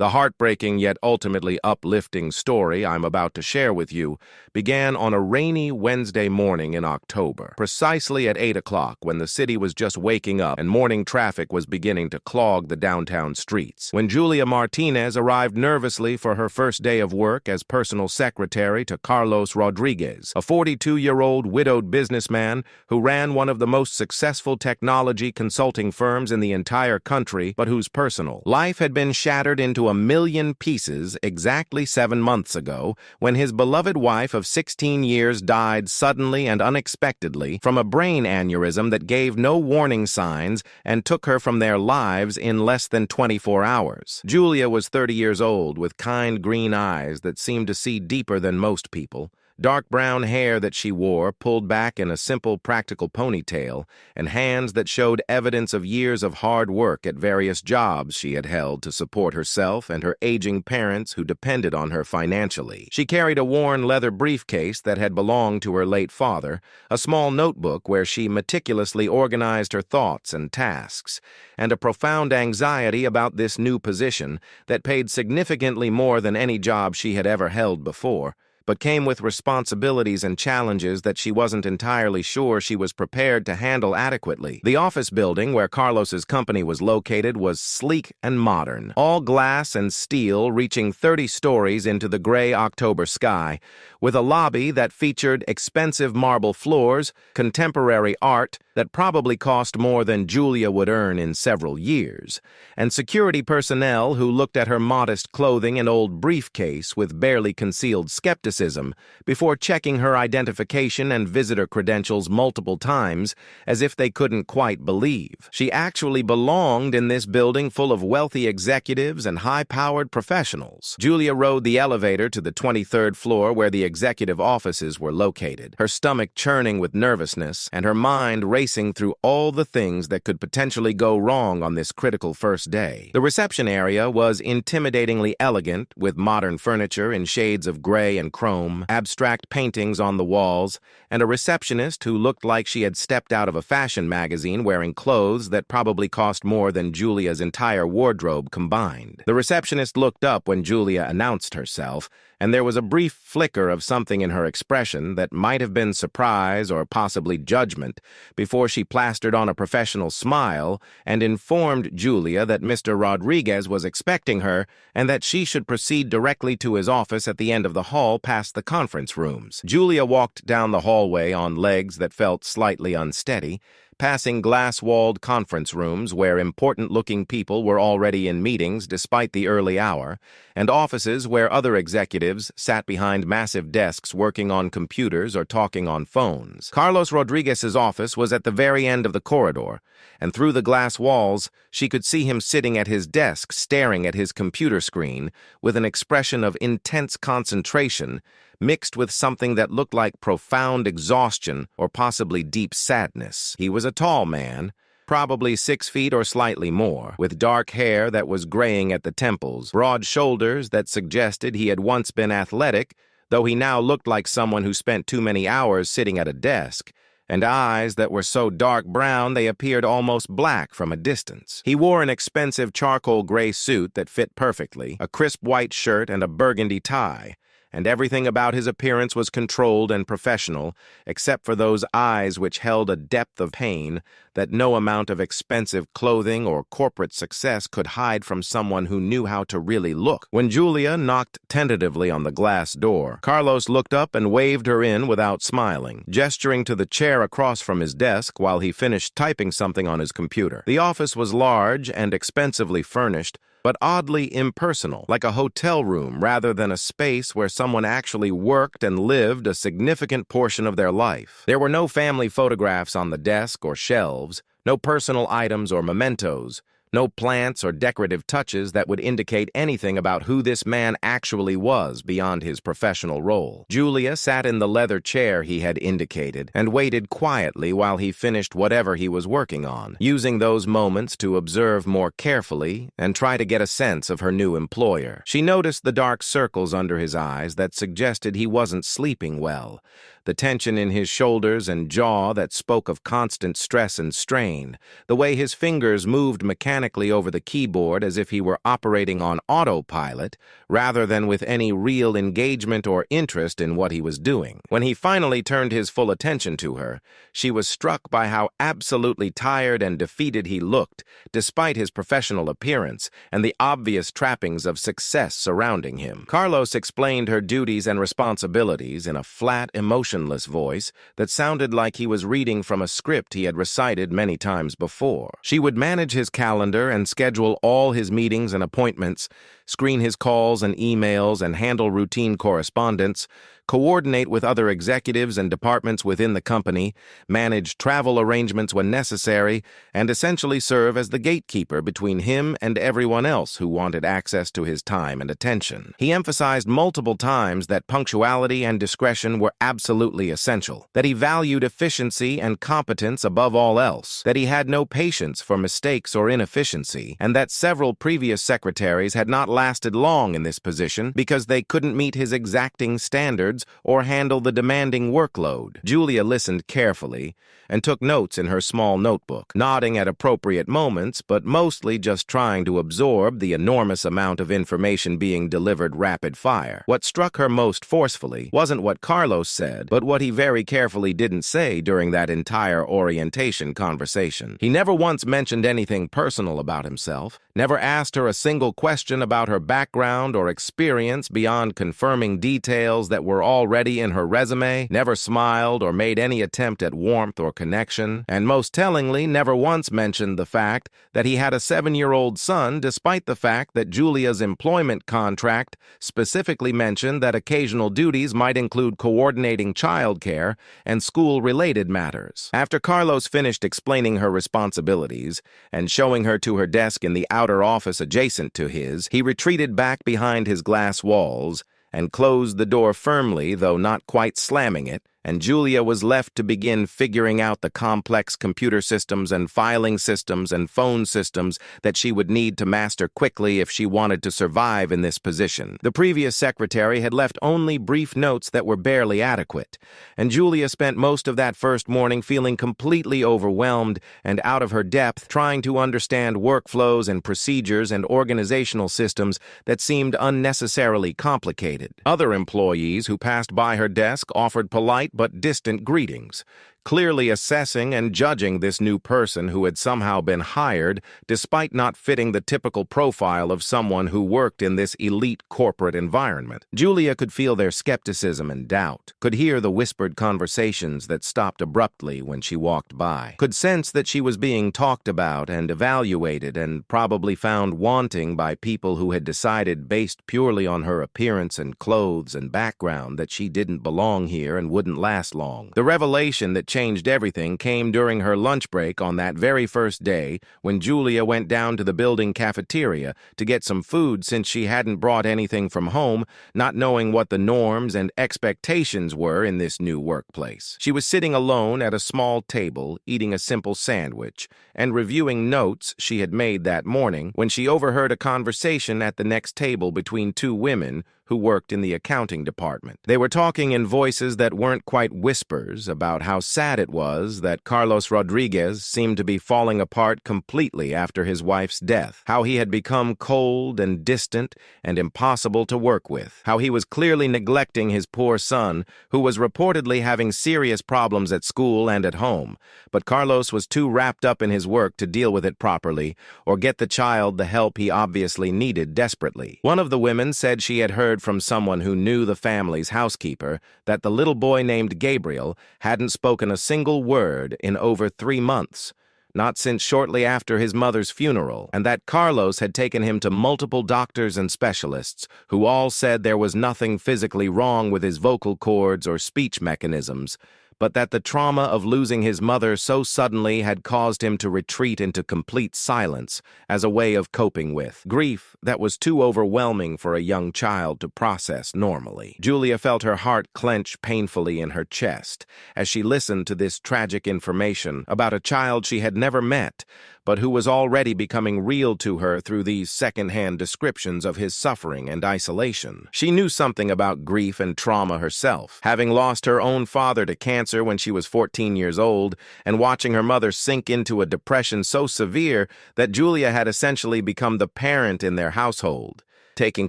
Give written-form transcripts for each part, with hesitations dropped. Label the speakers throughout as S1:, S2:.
S1: The heartbreaking yet ultimately uplifting story I'm about to share with you began on a rainy Wednesday morning in October, precisely at 8 o'clock when the city was just waking up and morning traffic was beginning to clog the downtown streets. When Julia Martinez arrived nervously for her first day of work as personal secretary to Carlos Rodriguez, a 42-year-old widowed businessman who ran one of the most successful technology consulting firms in the entire country, but whose personal life had been shattered into a million pieces exactly 7 months ago when his beloved wife of 16 years died suddenly and unexpectedly from a brain aneurysm that gave no warning signs and took her from their lives in less than 24 hours. Julia was 30 years old with kind green eyes that seemed to see deeper than most people, dark brown hair that she wore pulled back in a simple practical ponytail, and hands that showed evidence of years of hard work at various jobs she had held to support herself and her aging parents who depended on her financially. She carried a worn leather briefcase that had belonged to her late father, a small notebook where she meticulously organized her thoughts and tasks, and a profound anxiety about this new position that paid significantly more than any job she had ever held before, but came with responsibilities and challenges that she wasn't entirely sure she was prepared to handle adequately. The office building where Carlos's company was located was sleek and modern, all glass and steel reaching 30 stories into the gray October sky, with a lobby that featured expensive marble floors, contemporary art that probably cost more than Julia would earn in several years, and security personnel who looked at her modest clothing and old briefcase with barely concealed skepticism before checking her identification and visitor credentials multiple times as if they couldn't quite believe she actually belonged in this building full of wealthy executives and high-powered professionals. Julia rode the elevator to the 23rd floor where the executive offices were located, her stomach churning with nervousness and her mind racing through all the things that could potentially go wrong on this critical first day. The reception area was intimidatingly elegant, with modern furniture in shades of gray and chrome, abstract paintings on the walls, and a receptionist who looked like she had stepped out of a fashion magazine wearing clothes that probably cost more than Julia's entire wardrobe combined. The receptionist looked up when Julia announced herself, and there was a brief flicker of something in her expression that might have been surprise or possibly judgment before she plastered on a professional smile and informed Julia that Mr. Rodriguez was expecting her and that she should proceed directly to his office at the end of the hall past the conference rooms. Julia walked down the hallway on legs that felt slightly unsteady, passing glass-walled conference rooms where important-looking people were already in meetings despite the early hour, and offices where other executives sat behind massive desks working on computers or talking on phones. Carlos Rodriguez's office was at the very end of the corridor, and through the glass walls, she could see him sitting at his desk staring at his computer screen with an expression of intense concentration mixed with something that looked like profound exhaustion or possibly deep sadness. He was a tall man, probably 6 feet or slightly more, with dark hair that was graying at the temples, broad shoulders that suggested he had once been athletic, though he now looked like someone who spent too many hours sitting at a desk, and eyes that were so dark brown they appeared almost black from a distance. He wore an expensive charcoal gray suit that fit perfectly, a crisp white shirt and a burgundy tie, and everything about his appearance was controlled and professional, except for those eyes which held a depth of pain that no amount of expensive clothing or corporate success could hide from someone who knew how to really look. When Julia knocked tentatively on the glass door, Carlos looked up and waved her in without smiling, gesturing to the chair across from his desk while he finished typing something on his computer. The office was large and expensively furnished, but oddly impersonal, like a hotel room rather than a space where someone actually worked and lived a significant portion of their life. There were no family photographs on the desk or shelves, no personal items or mementos, no plants or decorative touches that would indicate anything about who this man actually was beyond his professional role. Julia sat in the leather chair he had indicated and waited quietly while he finished whatever he was working on, using those moments to observe more carefully and try to get a sense of her new employer. She noticed the dark circles under his eyes that suggested he wasn't sleeping well, the tension in his shoulders and jaw that spoke of constant stress and strain, the way his fingers moved mechanically over the keyboard as if he were operating on autopilot, rather than with any real engagement or interest in what he was doing. When he finally turned his full attention to her, she was struck by how absolutely tired and defeated he looked, despite his professional appearance and the obvious trappings of success surrounding him. Carlos explained her duties and responsibilities in a flat, emotionless voice that sounded like he was reading from a script he had recited many times before. She would manage his calendar and schedule all his meetings and appointments, screen his calls and emails, and handle routine correspondence, coordinate with other executives and departments within the company, manage travel arrangements when necessary, and essentially serve as the gatekeeper between him and everyone else who wanted access to his time and attention. He emphasized multiple times that punctuality and discretion were absolutely essential, that he valued efficiency and competence above all else, that he had no patience for mistakes or inefficiency, and that several previous secretaries had not lasted long in this position because they couldn't meet his exacting standards or handle the demanding workload. Julia listened carefully and took notes in her small notebook, nodding at appropriate moments, but mostly just trying to absorb the enormous amount of information being delivered rapid fire. What struck her most forcefully wasn't what Carlos said, but what he very carefully didn't say during that entire orientation conversation. He never once mentioned anything personal about himself, never asked her a single question about her background or experience beyond confirming details that were already in her resume, never smiled or made any attempt at warmth or connection, and most tellingly, never once mentioned the fact that he had a 7-year-old son, despite the fact that Julia's employment contract specifically mentioned that occasional duties might include coordinating childcare and school-related matters. After Carlos finished explaining her responsibilities and showing her to her desk in the outer office adjacent to his, he retreated back behind his glass walls and closed the door firmly, though not quite slamming it, and Julia was left to begin figuring out the complex computer systems and filing systems and phone systems that she would need to master quickly if she wanted to survive in this position. The previous secretary had left only brief notes that were barely adequate, and Julia spent most of that first morning feeling completely overwhelmed and out of her depth, trying to understand workflows and procedures and organizational systems that seemed unnecessarily complicated. Other employees who passed by her desk offered polite but distant greetings, clearly assessing and judging this new person who had somehow been hired despite not fitting the typical profile of someone who worked in this elite corporate environment. Julia could feel their skepticism and doubt, could hear the whispered conversations that stopped abruptly when she walked by, could sense that she was being talked about and evaluated and probably found wanting by people who had decided based purely on her appearance and clothes and background that she didn't belong here and wouldn't last long. The revelation that changed everything came during her lunch break on that very first day when Julia went down to the building cafeteria to get some food since she hadn't brought anything from home, not knowing what the norms and expectations were in this new workplace. She was sitting alone at a small table, eating a simple sandwich, and reviewing notes she had made that morning when she overheard a conversation at the next table between two women who worked in the accounting department. They were talking in voices that weren't quite whispers about how sad it was that Carlos Rodriguez seemed to be falling apart completely after his wife's death, how he had become cold and distant and impossible to work with, how he was clearly neglecting his poor son, who was reportedly having serious problems at school and at home, but Carlos was too wrapped up in his work to deal with it properly or get the child the help he obviously needed desperately. One of the women said she had heard from someone who knew the family's housekeeper that the little boy named Gabriel hadn't spoken a single word in over 3 months, not since shortly after his mother's funeral, and that Carlos had taken him to multiple doctors and specialists who all said there was nothing physically wrong with his vocal cords or speech mechanisms, but that the trauma of losing his mother so suddenly had caused him to retreat into complete silence as a way of coping with grief that was too overwhelming for a young child to process normally. Julia felt her heart clench painfully in her chest as she listened to this tragic information about a child she had never met, but who was already becoming real to her through these second-hand descriptions of his suffering and isolation. She knew something about grief and trauma herself, having lost her own father to cancer when she was 14 years old and watching her mother sink into a depression so severe that Julia had essentially become the parent in their household, taking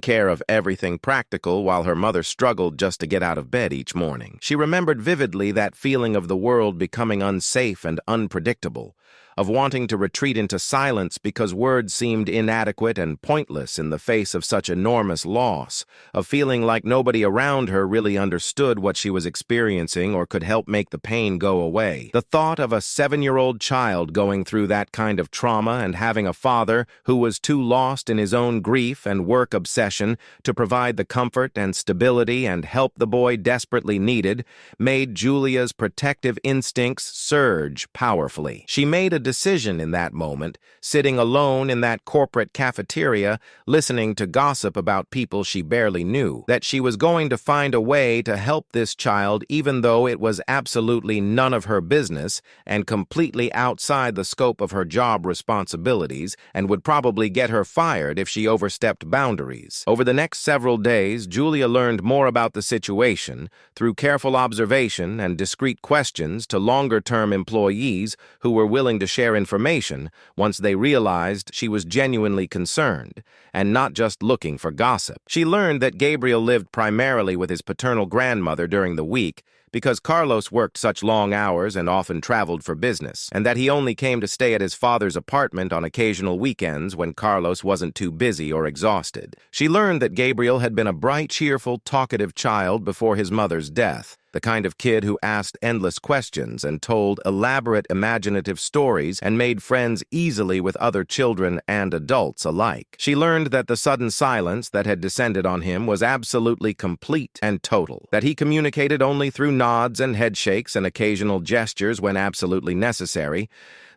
S1: care of everything practical while her mother struggled just to get out of bed each morning. She remembered vividly that feeling of the world becoming unsafe and unpredictable, of wanting to retreat into silence because words seemed inadequate and pointless in the face of such enormous loss, of feeling like nobody around her really understood what she was experiencing or could help make the pain go away. The thought of a 7-year-old child going through that kind of trauma and having a father who was too lost in his own grief and work obsession to provide the comfort and stability and help the boy desperately needed made Julia's protective instincts surge powerfully. She made a decision in that moment, sitting alone in that corporate cafeteria, listening to gossip about people she barely knew, that she was going to find a way to help this child even though it was absolutely none of her business and completely outside the scope of her job responsibilities and would probably get her fired if she overstepped boundaries. Over the next several days, Julia learned more about the situation through careful observation and discreet questions to longer-term employees who were willing to share information once they realized she was genuinely concerned and not just looking for gossip. She learned that Gabriel lived primarily with his paternal grandmother during the week because Carlos worked such long hours and often traveled for business, and that he only came to stay at his father's apartment on occasional weekends when Carlos wasn't too busy or exhausted. She learned that Gabriel had been a bright, cheerful, talkative child before his mother's death, the kind of kid who asked endless questions and told elaborate, imaginative stories and made friends easily with other children and adults alike. She learned that the sudden silence that had descended on him was absolutely complete and total, that he communicated only through nods and headshakes and occasional gestures when absolutely necessary,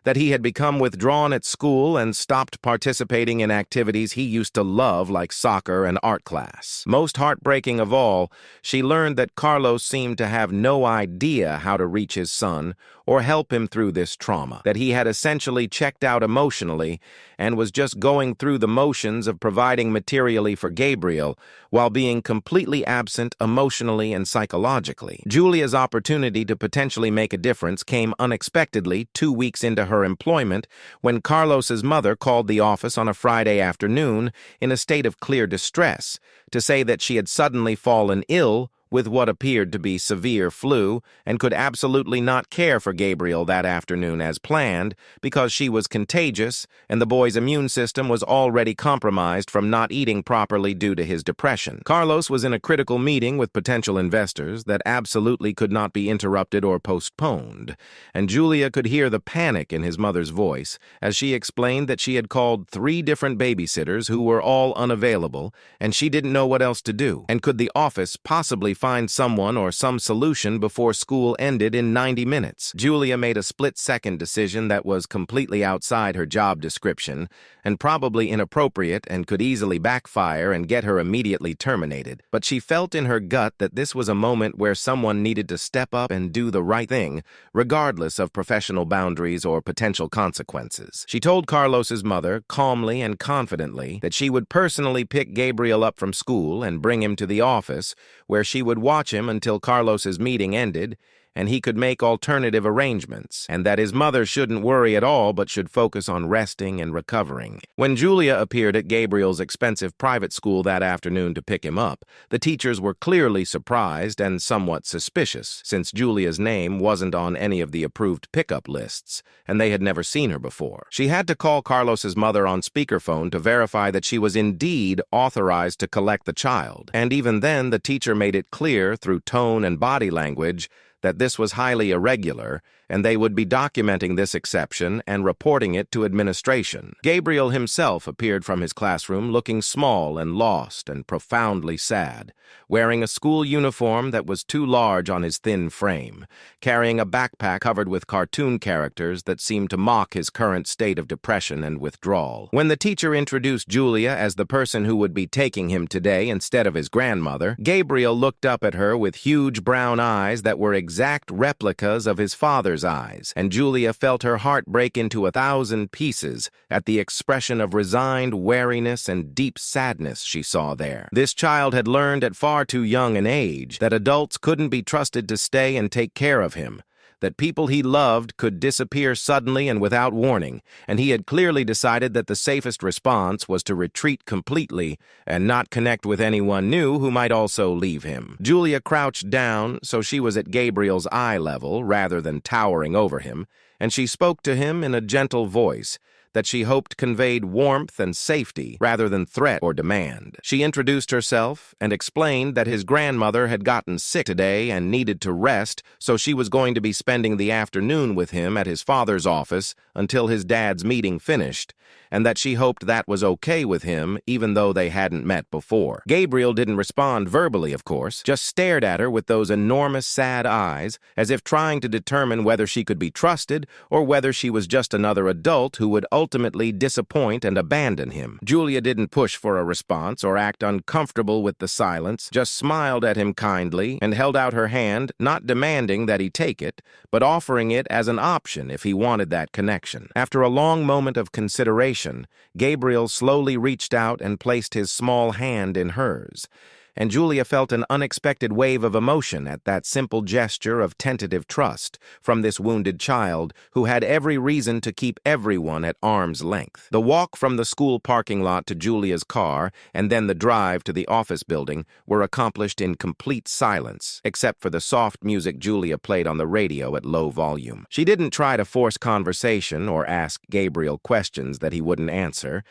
S1: that he had become withdrawn at school and stopped participating in activities he used to love like soccer and art class. Most heartbreaking of all, she learned that Carlos seemed to have no idea how to reach his son or help him through this trauma, that he had essentially checked out emotionally and was just going through the motions of providing materially for Gabriel while being completely absent emotionally and psychologically. Julia's opportunity to potentially make a difference came unexpectedly 2 weeks into her employment when Carlos's mother called the office on a Friday afternoon in a state of clear distress to say that she had suddenly fallen ill with what appeared to be severe flu and could absolutely not care for Gabriel that afternoon as planned because she was contagious and the boy's immune system was already compromised from not eating properly due to his depression. Carlos was in a critical meeting with potential investors that absolutely could not be interrupted or postponed, and Julia could hear the panic in his mother's voice as she explained that she had called 3 different babysitters who were all unavailable and she didn't know what else to do, and could the office possibly find someone or some solution before school ended in 90 minutes. Julia made a split-second decision that was completely outside her job description and probably inappropriate and could easily backfire and get her immediately terminated. But she felt in her gut that this was a moment where someone needed to step up and do the right thing, regardless of professional boundaries or potential consequences. She told Carlos's mother, calmly and confidently, that she would personally pick Gabriel up from school and bring him to the office, where she would watch him until Carlos's meeting ended and he could make alternative arrangements, and that his mother shouldn't worry at all but should focus on resting and recovering. When Julia appeared at Gabriel's expensive private school that afternoon to pick him up, the teachers were clearly surprised and somewhat suspicious, since Julia's name wasn't on any of the approved pickup lists, and they had never seen her before. She had to call Carlos's mother on speakerphone to verify that she was indeed authorized to collect the child, and even then the teacher made it clear through tone and body language that this was highly irregular, and they would be documenting this exception and reporting it to administration. Gabriel himself appeared from his classroom looking small and lost and profoundly sad, wearing a school uniform that was too large on his thin frame, carrying a backpack covered with cartoon characters that seemed to mock his current state of depression and withdrawal. When the teacher introduced Julia as the person who would be taking him today instead of his grandmother, Gabriel looked up at her with huge brown eyes that were exactly exact replicas of his father's eyes, and Julia felt her heart break into 1,000 pieces at the expression of resigned wariness and deep sadness she saw there. This child had learned at far too young an age that adults couldn't be trusted to stay and take care of him, that people he loved could disappear suddenly and without warning, and he had clearly decided that the safest response was to retreat completely and not connect with anyone new who might also leave him. Julia crouched down so she was at Gabriel's eye level rather than towering over him, and she spoke to him in a gentle voice that she hoped conveyed warmth and safety rather than threat or demand. She introduced herself and explained that his grandmother had gotten sick today and needed to rest, so she was going to be spending the afternoon with him at his father's office until his dad's meeting finished, and that she hoped that was okay with him even though they hadn't met before. Gabriel didn't respond verbally, of course, just stared at her with those enormous sad eyes as if trying to determine whether she could be trusted or whether she was just another adult who would ultimately disappoint and abandon him. Julia didn't push for a response or act uncomfortable with the silence, just smiled at him kindly and held out her hand, not demanding that he take it, but offering it as an option if he wanted that connection. After a long moment of consideration, Gabriel slowly reached out and placed his small hand in hers, and Julia felt an unexpected wave of emotion at that simple gesture of tentative trust from this wounded child who had every reason to keep everyone at arm's length. The walk from the school parking lot to Julia's car and then the drive to the office building were accomplished in complete silence, except for the soft music Julia played on the radio at low volume. She didn't try to force conversation or ask Gabriel questions that he wouldn't answer,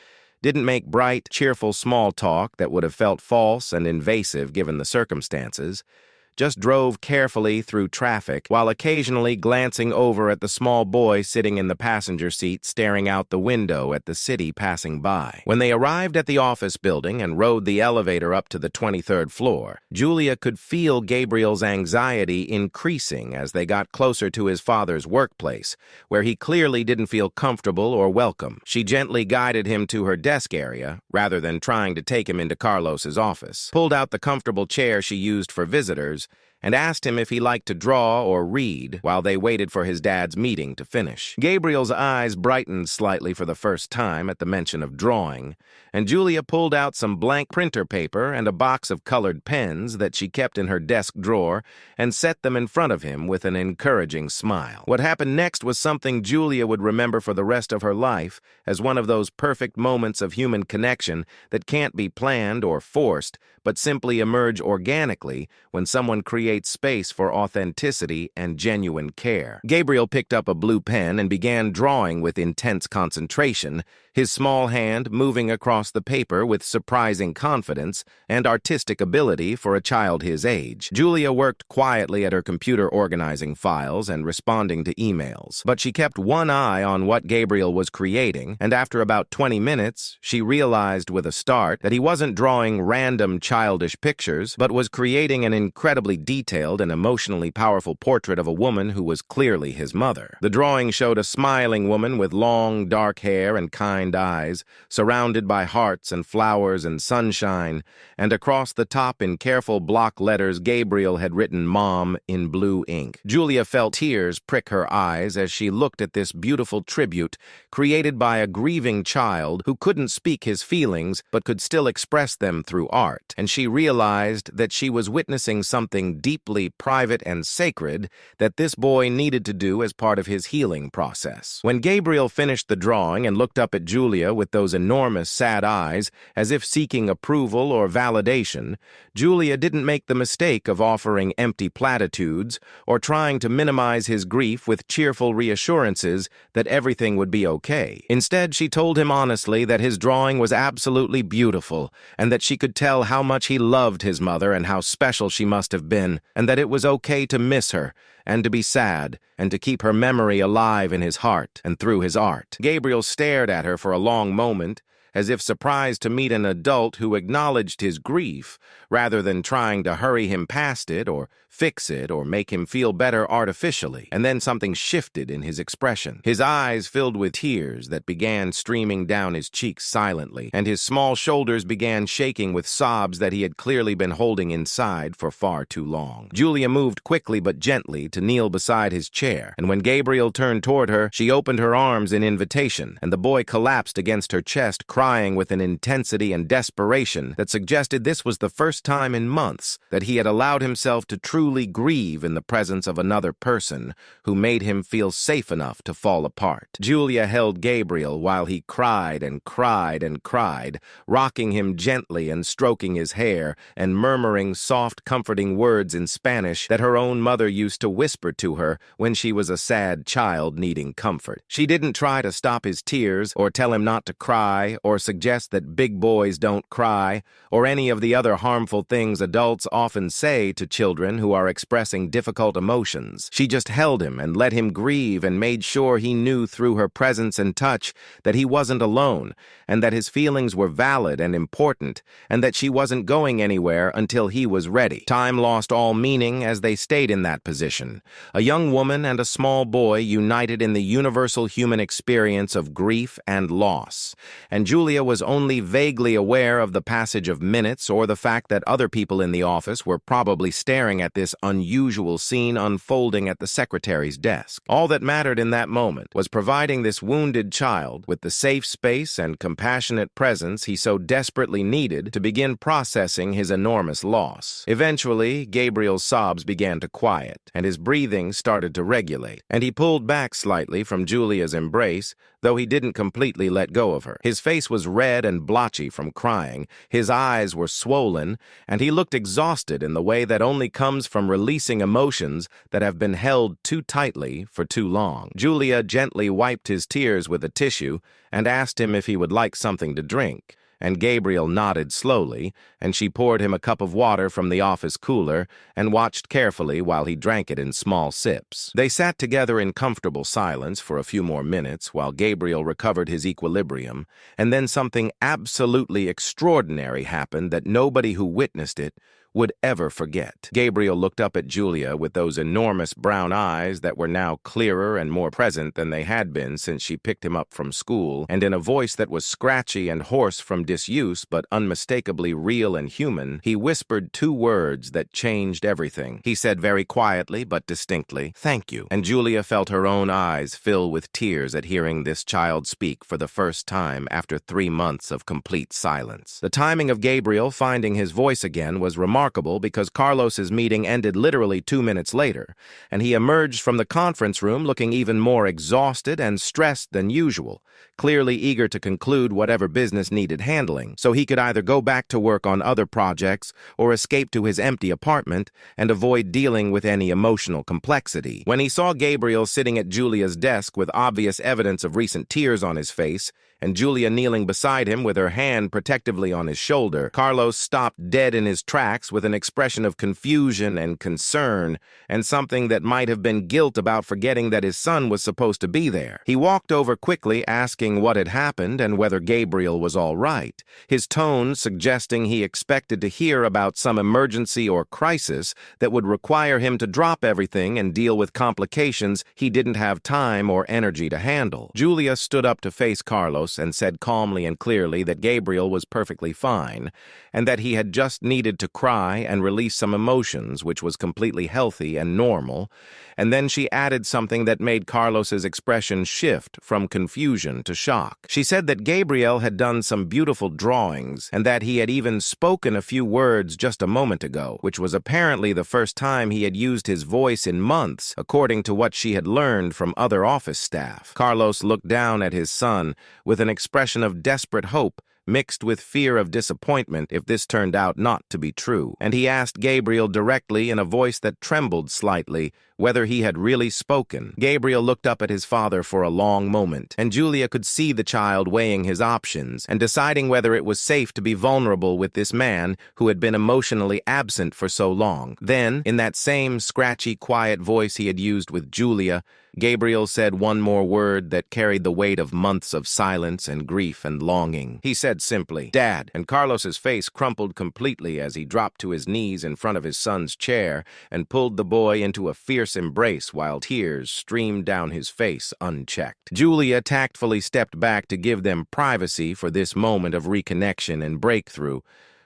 S1: didn't make bright, cheerful small talk that would have felt false and invasive given the circumstances, just drove carefully through traffic while occasionally glancing over at the small boy sitting in the passenger seat staring out the window at the city passing by. When they arrived at the office building and rode the elevator up to the 23rd floor, Julia could feel Gabriel's anxiety increasing as they got closer to his father's workplace, where he clearly didn't feel comfortable or welcome. She gently guided him to her desk area, rather than trying to take him into Carlos's office, pulled out the comfortable chair she used for visitors, and asked him if he liked to draw or read while they waited for his dad's meeting to finish. Gabriel's eyes brightened slightly for the first time at the mention of drawing, and Julia pulled out some blank printer paper and a box of colored pens that she kept in her desk drawer and set them in front of him with an encouraging smile. What happened next was something Julia would remember for the rest of her life as one of those perfect moments of human connection that can't be planned or forced, but simply emerge organically when someone creates space for authenticity and genuine care. Gabriel picked up a blue pen and began drawing with intense concentration, his small hand moving across the paper with surprising confidence and artistic ability for a child his age. Julia worked quietly at her computer organizing files and responding to emails, but she kept one eye on what Gabriel was creating, and after about 20 minutes, she realized with a start that he wasn't drawing random childish pictures, but was creating an incredibly detailed and emotionally powerful portrait of a woman who was clearly his mother. The drawing showed a smiling woman with long, dark hair and kind eyes, surrounded by hearts and flowers and sunshine, and across the top in careful block letters Gabriel had written "Mom" in blue ink. Julia felt tears prick her eyes as she looked at this beautiful tribute created by a grieving child who couldn't speak his feelings but could still express them through art, and she realized that she was witnessing something deeply private and sacred that this boy needed to do as part of his healing process. When Gabriel finished the drawing and looked up at Julia with those enormous sad eyes, as if seeking approval or validation, Julia didn't make the mistake of offering empty platitudes or trying to minimize his grief with cheerful reassurances that everything would be okay. Instead, she told him honestly that his drawing was absolutely beautiful and that she could tell how much he loved his mother and how special she must have been, and that it was okay to miss her and to be sad and to keep her memory alive in his heart and through his art. Gabriel stared at her for a long moment as if surprised to meet an adult who acknowledged his grief, rather than trying to hurry him past it or fix it or make him feel better artificially. And then something shifted in his expression. His eyes filled with tears that began streaming down his cheeks silently, and his small shoulders began shaking with sobs that he had clearly been holding inside for far too long. Julia moved quickly but gently to kneel beside his chair, and when Gabriel turned toward her, she opened her arms in invitation, and the boy collapsed against her chest, crying with an intensity and desperation that suggested this was the first time in months that he had allowed himself to truly grieve in the presence of another person who made him feel safe enough to fall apart. Julia held Gabriel while he cried and cried and cried, rocking him gently and stroking his hair and murmuring soft, comforting words in Spanish that her own mother used to whisper to her when she was a sad child needing comfort. She didn't try to stop his tears or tell him not to cry or suggest that big boys don't cry or any of the other harmful things adults often say to children who are expressing difficult emotions. She just held him and let him grieve and made sure he knew through her presence and touch that he wasn't alone and that his feelings were valid and important and that she wasn't going anywhere until he was ready. Time lost all meaning as they stayed in that position. A young woman and a small boy united in the universal human experience of grief and loss. And Julia was only vaguely aware of the passage of minutes or the fact that other people in the office were probably staring at this unusual scene unfolding at the secretary's desk. All that mattered in that moment was providing this wounded child with the safe space and compassionate presence he so desperately needed to begin processing his enormous loss. Eventually, Gabriel's sobs began to quiet, and his breathing started to regulate, and he pulled back slightly from Julia's embrace, though he didn't completely let go of her. His face was red and blotchy from crying, his eyes were swollen, and he looked exhausted in the way that only comes from releasing emotions that have been held too tightly for too long. Julia gently wiped his tears with a tissue and asked him if he would like something to drink, and Gabriel nodded slowly, and she poured him a cup of water from the office cooler and watched carefully while he drank it in small sips. They sat together in comfortable silence for a few more minutes while Gabriel recovered his equilibrium, and then something absolutely extraordinary happened that nobody who witnessed it would ever forget. Gabriel looked up at Julia with those enormous brown eyes that were now clearer and more present than they had been since she picked him up from school, and in a voice that was scratchy and hoarse from disuse but unmistakably real and human, he whispered two words that changed everything. He said very quietly but distinctly, "Thank you." And Julia felt her own eyes fill with tears at hearing this child speak for the first time after 3 months of complete silence. The timing of Gabriel finding his voice again was remarkable because Carlos's meeting ended literally 2 minutes later, and he emerged from the conference room looking even more exhausted and stressed than usual, clearly eager to conclude whatever business needed handling, so he could either go back to work on other projects or escape to his empty apartment and avoid dealing with any emotional complexity. When he saw Gabriel sitting at Julia's desk with obvious evidence of recent tears on his face, and Julia kneeling beside him with her hand protectively on his shoulder, Carlos stopped dead in his tracks with an expression of confusion and concern, and something that might have been guilt about forgetting that his son was supposed to be there. He walked over quickly, asking what had happened and whether Gabriel was all right, his tone suggesting he expected to hear about some emergency or crisis that would require him to drop everything and deal with complications he didn't have time or energy to handle. Julia stood up to face Carlos and said calmly and clearly that Gabriel was perfectly fine, and that he had just needed to cry and release some emotions, which was completely healthy and normal, and then she added something that made Carlos's expression shift from confusion to shock. She said that Gabriel had done some beautiful drawings, and that he had even spoken a few words just a moment ago, which was apparently the first time he had used his voice in months, according to what she had learned from other office staff. Carlos looked down at his son with an expression of desperate hope, mixed with fear of disappointment if this turned out not to be true, and he asked Gabriel directly in a voice that trembled slightly whether he had really spoken. Gabriel looked up at his father for a long moment, and Julia could see the child weighing his options and deciding whether it was safe to be vulnerable with this man who had been emotionally absent for so long. Then, in that same scratchy, quiet voice he had used with Julia, Gabriel said one more word that carried the weight of months of silence and grief and longing. He said simply, "Dad," and Carlos's face crumpled completely as he dropped to his knees in front of his son's chair and pulled the boy into a fierce embrace while tears streamed down his face unchecked. Julia tactfully stepped back to give them privacy for this moment of reconnection and breakthrough,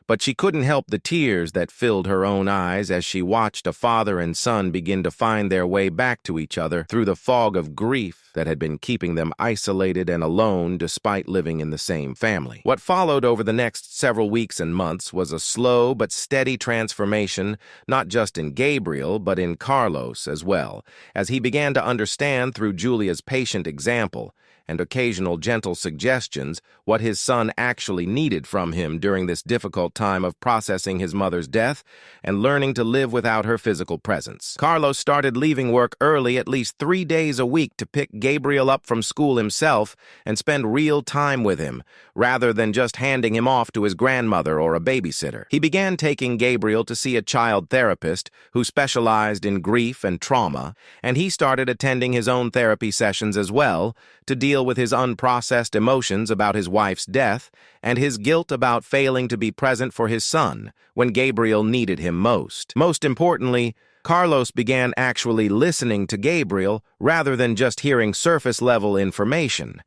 S1: but she couldn't help the tears that filled her own eyes as she watched a father and son begin to find their way back to each other through the fog of grief that had been keeping them isolated and alone despite living in the same family. What followed over the next several weeks and months was a slow but steady transformation, not just in Gabriel, but in Carlos as well, as he began to understand through Julia's patient example and occasional gentle suggestions what his son actually needed from him during this difficult time of processing his mother's death and learning to live without her physical presence. Carlos started leaving work early at least 3 days a week to pick Gabriel up from school himself and spend real time with him, rather than just handing him off to his grandmother or a babysitter. He began taking Gabriel to see a child therapist who specialized in grief and trauma, and he started attending his own therapy sessions as well to deal with his unprocessed emotions about his wife's death and his guilt about failing to be present for his son when Gabriel needed him most. Most importantly, Carlos began actually listening to Gabriel rather than just hearing surface-level information,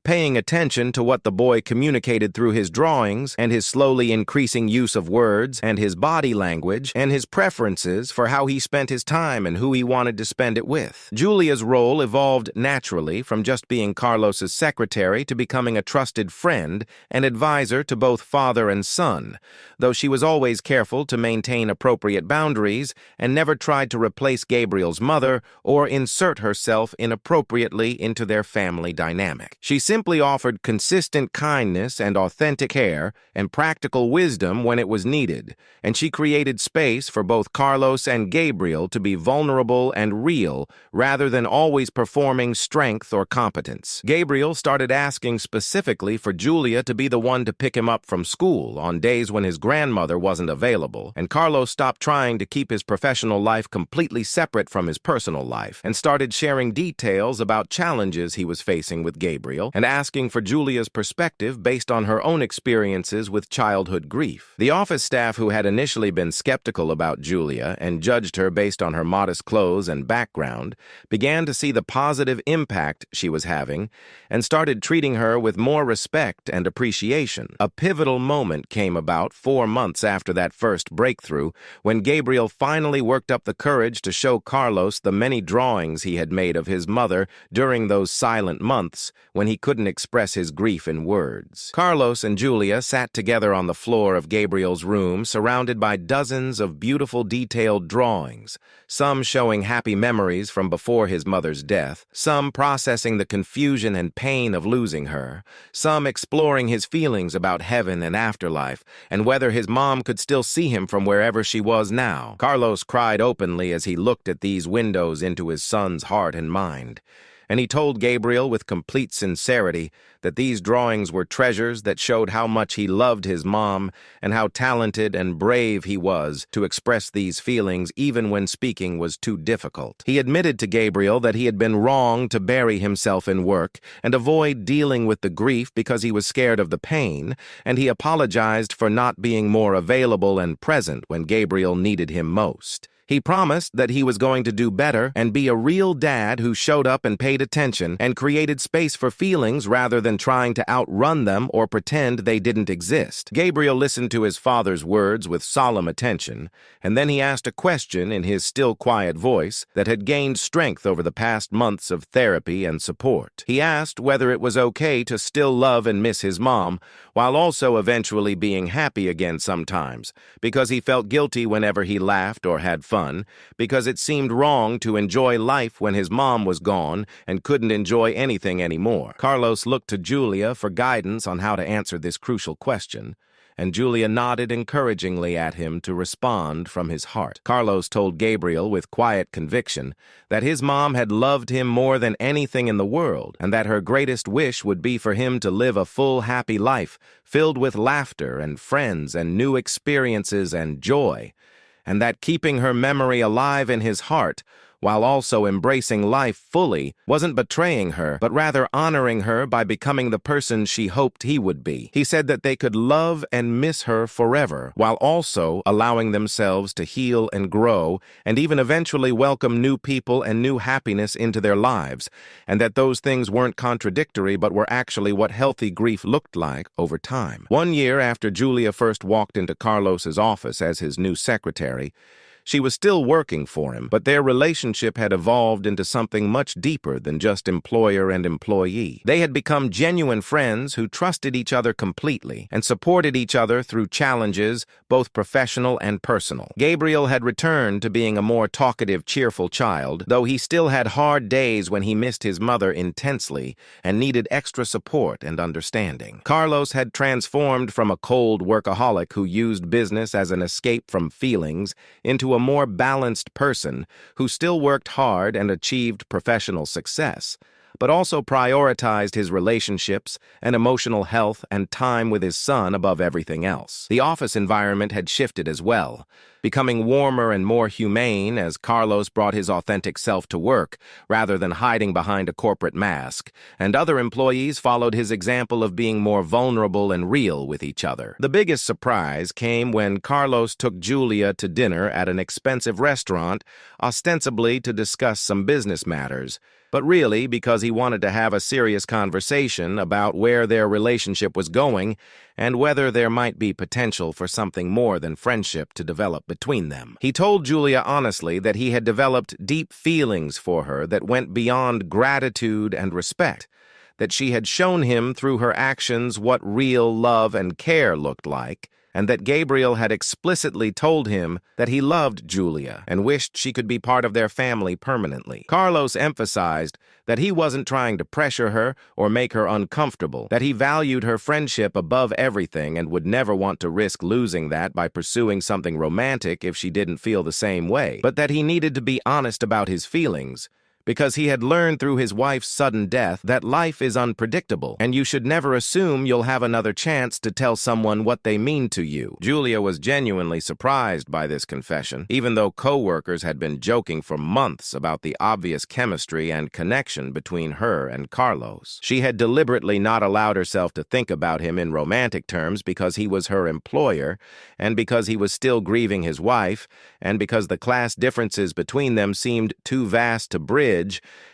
S1: paying attention to what the boy communicated through his drawings and his slowly increasing use of words and his body language and his preferences for how he spent his time and who he wanted to spend it with. Julia's role evolved naturally from just being Carlos's secretary to becoming a trusted friend and advisor to both father and son, though she was always careful to maintain appropriate boundaries and never tried to replace Gabriel's mother or insert herself inappropriately into their family dynamic. She simply offered consistent kindness and authentic care and practical wisdom when it was needed, and she created space for both Carlos and Gabriel to be vulnerable and real rather than always performing strength or competence. Gabriel started asking specifically for Julia to be the one to pick him up from school on days when his grandmother wasn't available, and Carlos stopped trying to keep his professional life completely separate from his personal life and started sharing details about challenges he was facing with Gabriel and asking for Julia's perspective based on her own experiences with childhood grief. The office staff, who had initially been skeptical about Julia and judged her based on her modest clothes and background, began to see the positive impact she was having and started treating her with more respect and appreciation. A pivotal moment came about 4 months after that first breakthrough, when Gabriel finally worked up the courage to show Carlos the many drawings he had made of his mother during those silent months when he couldn't express his grief in words. Carlos and Julia sat together on the floor of Gabriel's room, surrounded by dozens of beautiful detailed drawings, some showing happy memories from before his mother's death, some processing the confusion and pain of losing her, some exploring his feelings about heaven and afterlife, and whether his mom could still see him from wherever she was now. Carlos cried openly as he looked at these windows into his son's heart and mind, and he told Gabriel with complete sincerity that these drawings were treasures that showed how much he loved his mom and how talented and brave he was to express these feelings even when speaking was too difficult. He admitted to Gabriel that he had been wrong to bury himself in work and avoid dealing with the grief because he was scared of the pain, and he apologized for not being more available and present when Gabriel needed him most. He promised that he was going to do better and be a real dad who showed up and paid attention and created space for feelings rather than trying to outrun them or pretend they didn't exist. Gabriel listened to his father's words with solemn attention, and then he asked a question in his still quiet voice that had gained strength over the past months of therapy and support. He asked whether it was okay to still love and miss his mom, while also eventually being happy again sometimes, because he felt guilty whenever he laughed or had fun, because it seemed wrong to enjoy life when his mom was gone and couldn't enjoy anything anymore. Carlos looked to Julia for guidance on how to answer this crucial question, and Julia nodded encouragingly at him to respond from his heart. Carlos told Gabriel with quiet conviction that his mom had loved him more than anything in the world, and that her greatest wish would be for him to live a full, happy life filled with laughter and friends and new experiences and joy, and that keeping her memory alive in his heart while also embracing life fully, wasn't betraying her, but rather honoring her by becoming the person she hoped he would be. He said that they could love and miss her forever, while also allowing themselves to heal and grow, and even eventually welcome new people and new happiness into their lives, and that those things weren't contradictory but were actually what healthy grief looked like over time. 1 year after Julia first walked into Carlos's office as his new secretary, she was still working for him, but their relationship had evolved into something much deeper than just employer and employee. They had become genuine friends who trusted each other completely and supported each other through challenges, both professional and personal. Gabriel had returned to being a more talkative, cheerful child, though he still had hard days when he missed his mother intensely and needed extra support and understanding. Carlos had transformed from a cold workaholic who used business as an escape from feelings into a more balanced person who still worked hard and achieved professional success, but also prioritized his relationships and emotional health and time with his son above everything else. The office environment had shifted as well, becoming warmer and more humane as Carlos brought his authentic self to work rather than hiding behind a corporate mask, and other employees followed his example of being more vulnerable and real with each other. The biggest surprise came when Carlos took Julia to dinner at an expensive restaurant, ostensibly to discuss some business matters, but really because he wanted to have a serious conversation about where their relationship was going and whether there might be potential for something more than friendship to develop between them. He told Julia honestly that he had developed deep feelings for her that went beyond gratitude and respect, that she had shown him through her actions what real love and care looked like, and that Gabriel had explicitly told him that he loved Julia and wished she could be part of their family permanently. Carlos emphasized that he wasn't trying to pressure her or make her uncomfortable, that he valued her friendship above everything and would never want to risk losing that by pursuing something romantic if she didn't feel the same way, but that he needed to be honest about his feelings, because he had learned through his wife's sudden death that life is unpredictable, and you should never assume you'll have another chance to tell someone what they mean to you. Julia was genuinely surprised by this confession, even though co-workers had been joking for months about the obvious chemistry and connection between her and Carlos. She had deliberately not allowed herself to think about him in romantic terms because he was her employer, and because he was still grieving his wife, and because the class differences between them seemed too vast to bridge,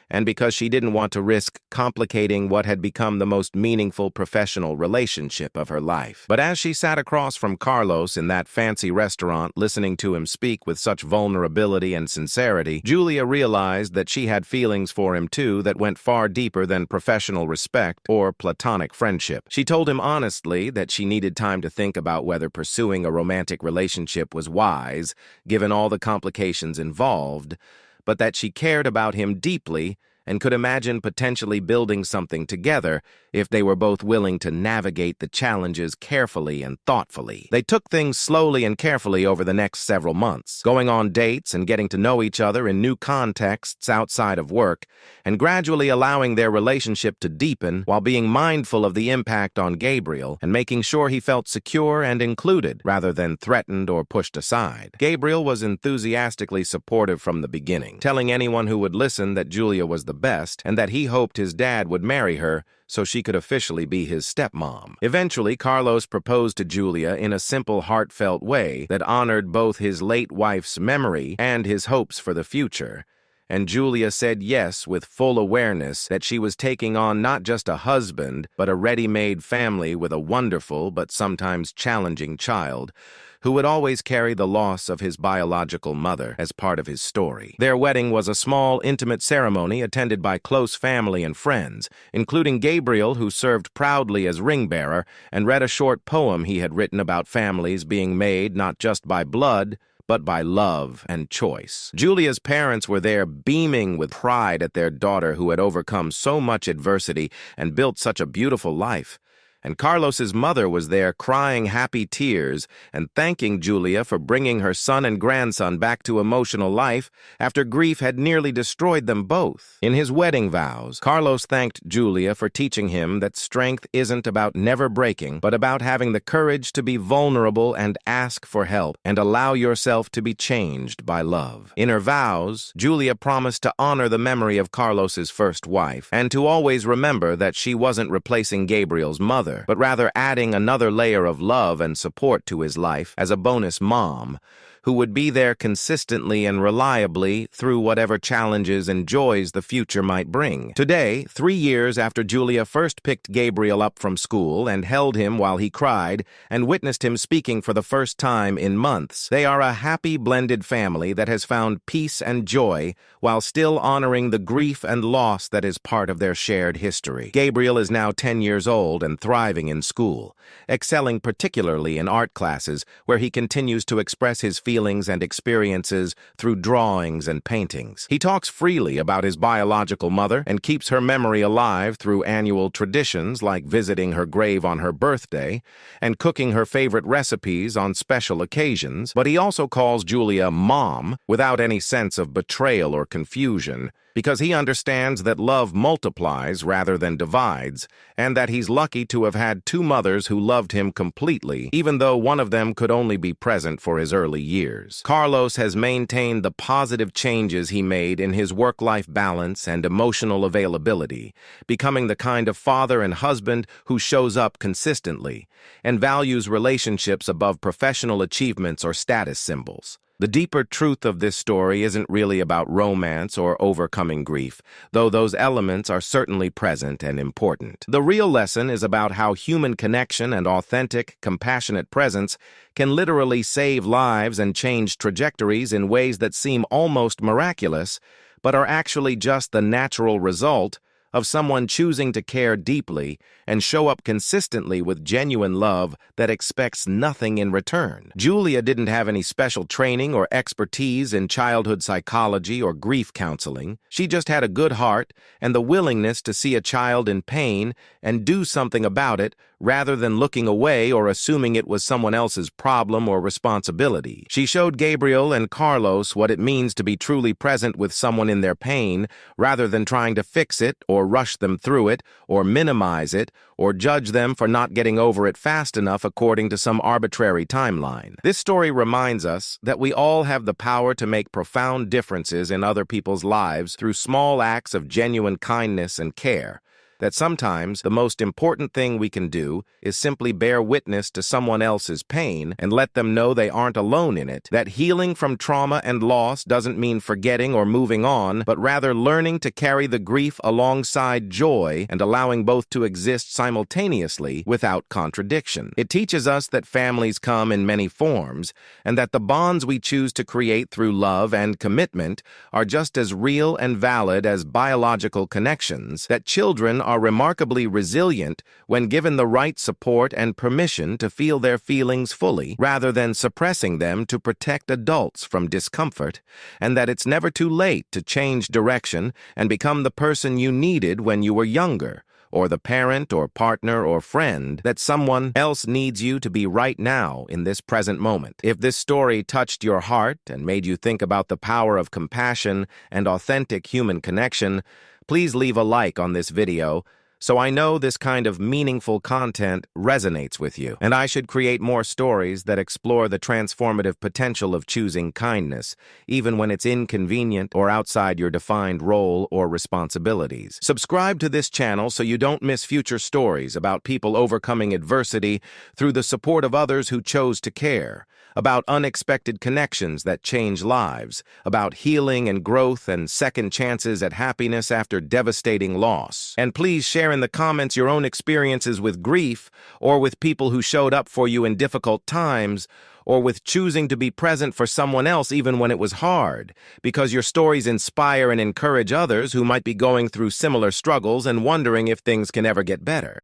S1: and because she didn't want to risk complicating what had become the most meaningful professional relationship of her life. But as she sat across from Carlos in that fancy restaurant listening to him speak with such vulnerability and sincerity, Julia realized that she had feelings for him too that went far deeper than professional respect or platonic friendship. She told him honestly that she needed time to think about whether pursuing a romantic relationship was wise, given all the complications involved, but that she cared about him deeply and could imagine potentially building something together if they were both willing to navigate the challenges carefully and thoughtfully. They took things slowly and carefully over the next several months, going on dates and getting to know each other in new contexts outside of work, and gradually allowing their relationship to deepen while being mindful of the impact on Gabriel and making sure he felt secure and included rather than threatened or pushed aside. Gabriel was enthusiastically supportive from the beginning, telling anyone who would listen that Julia was the best and that he hoped his dad would marry her so she could officially be his stepmom. Eventually, Carlos proposed to Julia in a simple, heartfelt way that honored both his late wife's memory and his hopes for the future, and Julia said yes with full awareness that she was taking on not just a husband, but a ready-made family with a wonderful but sometimes challenging child, who would always carry the loss of his biological mother as part of his story. Their wedding was a small, intimate ceremony attended by close family and friends, including Gabriel, who served proudly as ring-bearer and read a short poem he had written about families being made not just by blood, but by love and choice. Julia's parents were there beaming with pride at their daughter who had overcome so much adversity and built such a beautiful life, and Carlos's mother was there crying happy tears and thanking Julia for bringing her son and grandson back to emotional life after grief had nearly destroyed them both. In his wedding vows, Carlos thanked Julia for teaching him that strength isn't about never breaking, but about having the courage to be vulnerable and ask for help and allow yourself to be changed by love. In her vows, Julia promised to honor the memory of Carlos's first wife and to always remember that she wasn't replacing Gabriel's mother, but rather adding another layer of love and support to his life as a bonus mom who would be there consistently and reliably through whatever challenges and joys the future might bring. Today, 3 years after Julia first picked Gabriel up from school and held him while he cried and witnessed him speaking for the first time in months, they are a happy blended family that has found peace and joy while still honoring the grief and loss that is part of their shared history. Gabriel is now 10 years old and thriving in school, excelling particularly in art classes where he continues to express his feelings and experiences through drawings and paintings. He talks freely about his biological mother and keeps her memory alive through annual traditions like visiting her grave on her birthday and cooking her favorite recipes on special occasions, but he also calls Julia Mom without any sense of betrayal or confusion, because he understands that love multiplies rather than divides, and that he's lucky to have had 2 mothers who loved him completely, even though one of them could only be present for his early years. Carlos has maintained the positive changes he made in his work-life balance and emotional availability, becoming the kind of father and husband who shows up consistently and values relationships above professional achievements or status symbols. The deeper truth of this story isn't really about romance or overcoming grief, though those elements are certainly present and important. The real lesson is about how human connection and authentic, compassionate presence can literally save lives and change trajectories in ways that seem almost miraculous, but are actually just the natural result of someone choosing to care deeply and show up consistently with genuine love that expects nothing in return. Julia didn't have any special training or expertise in childhood psychology or grief counseling. She just had a good heart and the willingness to see a child in pain and do something about it rather than looking away or assuming it was someone else's problem or responsibility. She showed Gabriel and Carlos what it means to be truly present with someone in their pain rather than trying to fix it or rush them through it or minimize it or judge them for not getting over it fast enough according to some arbitrary timeline. This story reminds us that we all have the power to make profound differences in other people's lives through small acts of genuine kindness and care. That sometimes the most important thing we can do is simply bear witness to someone else's pain and let them know they aren't alone in it. That healing from trauma and loss doesn't mean forgetting or moving on, but rather learning to carry the grief alongside joy and allowing both to exist simultaneously without contradiction. It teaches us that families come in many forms, and that the bonds we choose to create through love and commitment are just as real and valid as biological connections, that children are remarkably resilient when given the right support and permission to feel their feelings fully, rather than suppressing them to protect adults from discomfort, and that it's never too late to change direction and become the person you needed when you were younger, or the parent or partner or friend that someone else needs you to be right now in this present moment. If this story touched your heart and made you think about the power of compassion and authentic human connection, please leave a like on this video so I know this kind of meaningful content resonates with you, and I should create more stories that explore the transformative potential of choosing kindness, even when it's inconvenient or outside your defined role or responsibilities. Subscribe to this channel so you don't miss future stories about people overcoming adversity through the support of others who chose to care, about unexpected connections that change lives, about healing and growth and second chances at happiness after devastating loss. And please share in the comments your own experiences with grief, or with people who showed up for you in difficult times, or with choosing to be present for someone else even when it was hard, because your stories inspire and encourage others who might be going through similar struggles and wondering if things can ever get better.